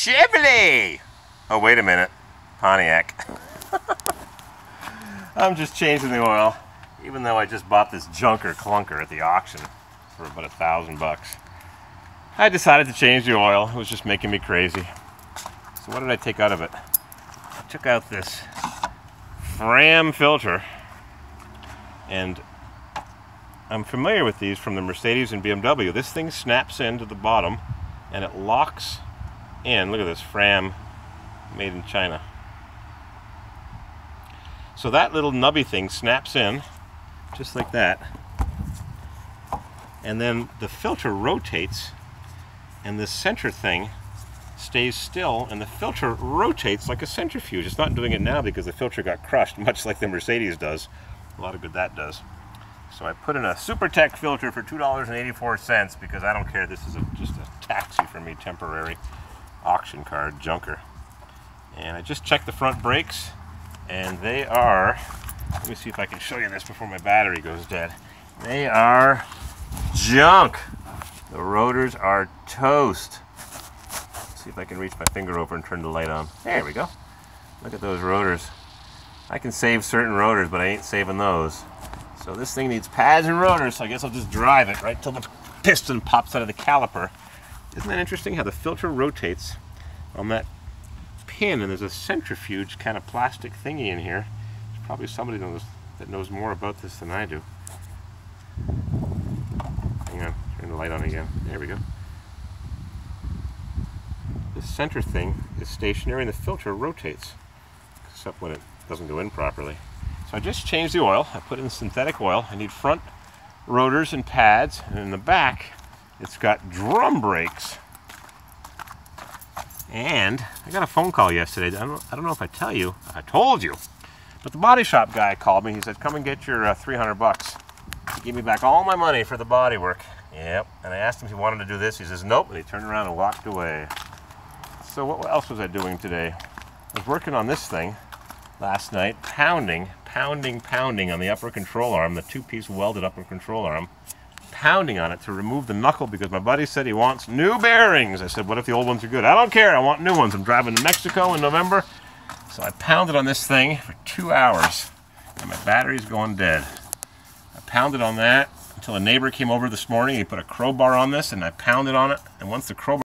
Chevrolet! Oh, wait a minute. Pontiac. I'm just changing the oil, even though I just bought this junker clunker at the auction for about $1,000. I decided to change the oil. It was just making me crazy. So what did I take out of it? I took out this Fram filter, and I'm familiar with these from the Mercedes and BMW. This thing snaps into the bottom and it locks in. Look at this, Fram, made in China. So that little nubby thing snaps in just like that, and then the filter rotates and this center thing stays still, and the filter rotates like a centrifuge. It's not doing it now because the filter got crushed, much like the Mercedes does. A lot of good that does. So I put in a SuperTech filter for $2.84 because I don't care. This is just a taxi for me, temporary auction card junker. And I just checked the front brakes, and they are, let me see if I can show you this before my battery goes dead. They are junk. The rotors are toast. Let's see if I can reach my finger over and turn the light on. There we go. Look at those rotors. I can save certain rotors, but I ain't saving those. So this thing needs pads and rotors, so I guess I'll just drive it right till the piston pops out of the caliper. Isn't that interesting how the filter rotates on that pin, and there's a centrifuge kind of plastic thingy in here. There's probably somebody that knows more about this than I do. Hang on, turn the light on again. There we go. This center thing is stationary and the filter rotates, except when it doesn't go in properly. So I just changed the oil. I put in synthetic oil. I need front rotors and pads, and in the back it's got drum brakes. And I got a phone call yesterday. I don't know if I tell you. I told you. But the body shop guy called me. He said, come and get your $300. He gave me back all my money for the body work. Yep. And I asked him if he wanted to do this. He says, nope. And he turned around and walked away. So what else was I doing today? I was working on this thing last night, pounding on the upper control arm, the two-piece welded upper control arm, pounding on it to remove the knuckle because my buddy said he wants new bearings. I said, what if the old ones are good? I don't care, I want new ones. I'm driving to Mexico in November. So I pounded on this thing for 2 hours and my battery's going dead. I pounded on that until a neighbor came over this morning. He put a crowbar on this and I pounded on it, and once the crowbar